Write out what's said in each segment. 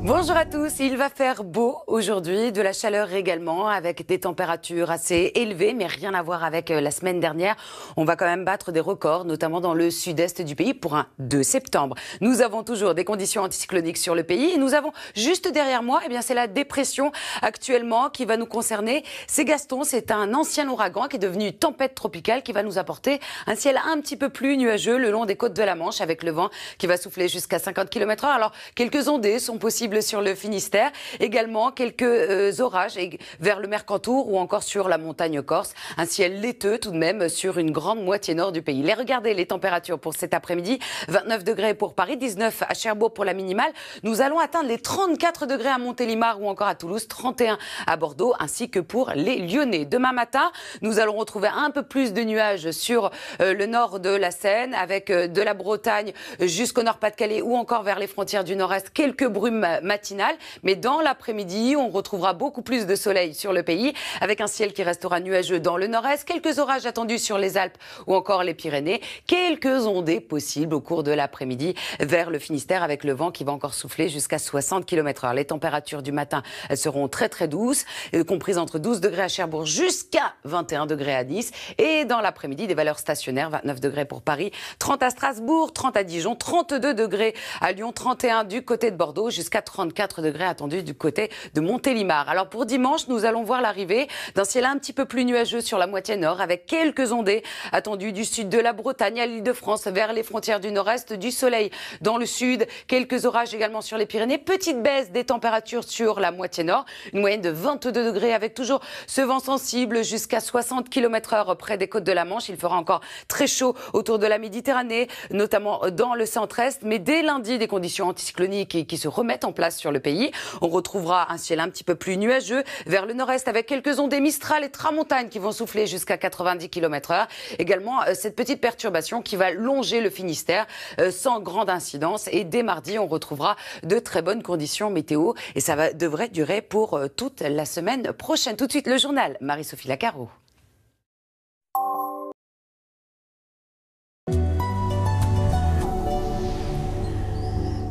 Bonjour à tous, il va faire beau aujourd'hui, de la chaleur également, avec des températures assez élevées, mais rien à voir avec la semaine dernière. On va quand même battre des records, notamment dans le sud-est du pays pour un 2 septembre. Nous avons toujours des conditions anticycloniques sur le pays et nous avons juste derrière moi, c'est la dépression actuellement qui va nous concerner. C'est Gaston, c'est un ancien ouragan qui est devenu tempête tropicale qui va nous apporter un ciel un petit peu plus nuageux le long des côtes de la Manche avec le vent qui va souffler jusqu'à 50 km/h. Alors, quelques ondées sont possibles sur le Finistère, également quelques orages vers le Mercantour ou encore sur la montagne corse. Un ciel laiteux tout de même sur une grande moitié nord du pays. Regardez les températures pour cet après-midi. 29 degrés pour Paris, 19 à Cherbourg pour la minimale. Nous allons atteindre les 34 degrés à Montélimar ou encore à Toulouse, 31 à Bordeaux ainsi que pour les Lyonnais. Demain matin, nous allons retrouver un peu plus de nuages sur le nord de la Seine avec de la Bretagne jusqu'au Nord-Pas-de-Calais ou encore vers les frontières du Nord-Est, quelques brumes matinale, mais dans l'après-midi, on retrouvera beaucoup plus de soleil sur le pays, avec un ciel qui restera nuageux dans le nord-est, quelques orages attendus sur les Alpes ou encore les Pyrénées, quelques ondées possibles au cours de l'après-midi vers le Finistère, avec le vent qui va encore souffler jusqu'à 60 km/h. Les températures du matin, elles seront très très douces, comprises entre 12 degrés à Cherbourg jusqu'à 21 degrés à Nice, et dans l'après-midi, des valeurs stationnaires, 29 degrés pour Paris, 30 à Strasbourg, 30 à Dijon, 32 degrés à Lyon, 31 du côté de Bordeaux, jusqu'à 34 degrés attendus du côté de Montélimar. Alors pour dimanche, nous allons voir l'arrivée d'un ciel un petit peu plus nuageux sur la moitié nord avec quelques ondées attendues du sud de la Bretagne à l'Île-de-France vers les frontières du nord-est, du soleil dans le sud, quelques orages également sur les Pyrénées, petite baisse des températures sur la moitié nord, une moyenne de 22 degrés avec toujours ce vent sensible jusqu'à 60 km/h près des côtes de la Manche. Il fera encore très chaud autour de la Méditerranée, notamment dans le centre-est, mais dès lundi, des conditions anticycloniques qui se remettent en place sur le pays. On retrouvera un ciel un petit peu plus nuageux vers le nord-est avec quelques ondées Mistral et Tramontane qui vont souffler jusqu'à 90 km/h. Également, cette petite perturbation qui va longer le Finistère sans grande incidence. Et dès mardi, on retrouvera de très bonnes conditions météo et ça devrait durer pour toute la semaine prochaine. Tout de suite, le journal Marie-Sophie Lacaro.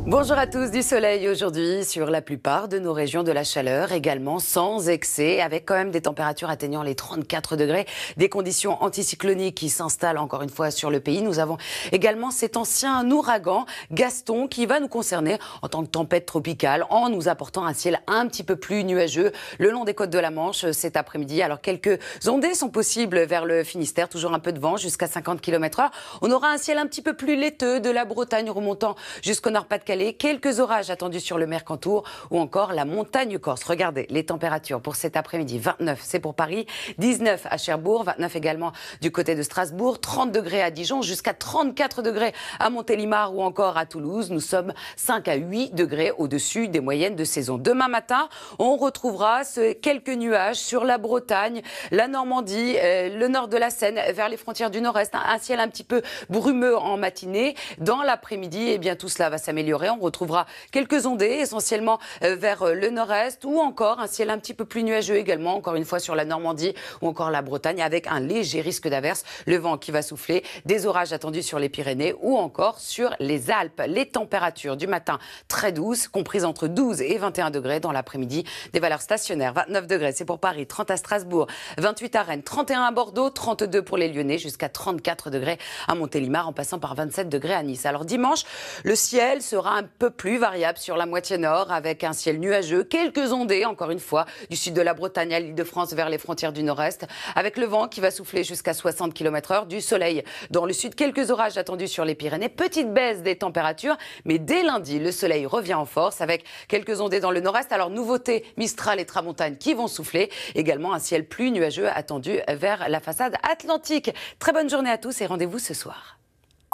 Bonjour à tous, du soleil aujourd'hui sur la plupart de nos régions, de la chaleur également sans excès, avec quand même des températures atteignant les 34 degrés, des conditions anticycloniques qui s'installent encore une fois sur le pays. Nous avons également cet ancien ouragan Gaston qui va nous concerner en tant que tempête tropicale en nous apportant un ciel un petit peu plus nuageux le long des côtes de la Manche cet après-midi. Alors quelques ondées sont possibles vers le Finistère, toujours un peu de vent jusqu'à 50 km/h. On aura un ciel un petit peu plus laiteux de la Bretagne remontant jusqu'au Nord-Pas-de-Calais. Quelques orages attendus sur le Mercantour ou encore la montagne corse. Regardez les températures pour cet après-midi. 29, c'est pour Paris, 19 à Cherbourg, 29 également du côté de Strasbourg, 30 degrés à Dijon, jusqu'à 34 degrés à Montélimar ou encore à Toulouse. Nous sommes 5 à 8 degrés au-dessus des moyennes de saison. Demain matin, on retrouvera quelques nuages sur la Bretagne, la Normandie, le nord de la Seine, vers les frontières du nord-est. Un ciel un petit peu brumeux en matinée. Dans l'après-midi, tout cela va s'améliorer. On retrouvera quelques ondées, essentiellement vers le nord-est, ou encore un ciel un petit peu plus nuageux également, encore une fois sur la Normandie ou encore la Bretagne, avec un léger risque d'averse, le vent qui va souffler, des orages attendus sur les Pyrénées ou encore sur les Alpes. Les températures du matin très douces, comprises entre 12 et 21 degrés. Dans l'après-midi, des valeurs stationnaires. 29 degrés, c'est pour Paris, 30 à Strasbourg, 28 à Rennes, 31 à Bordeaux, 32 pour les Lyonnais, jusqu'à 34 degrés à Montélimar, en passant par 27 degrés à Nice. Alors dimanche, le ciel sera un peu plus variable sur la moitié nord avec un ciel nuageux, quelques ondées encore une fois du sud de la Bretagne à l'Île-de-France vers les frontières du nord-est avec le vent qui va souffler jusqu'à 60 km/h, du soleil dans le sud, quelques orages attendus sur les Pyrénées, petite baisse des températures, mais dès lundi le soleil revient en force avec quelques ondées dans le nord-est. Alors nouveauté, Mistral et Tramontane qui vont souffler, également un ciel plus nuageux attendu vers la façade atlantique. Très bonne journée à tous et rendez-vous ce soir.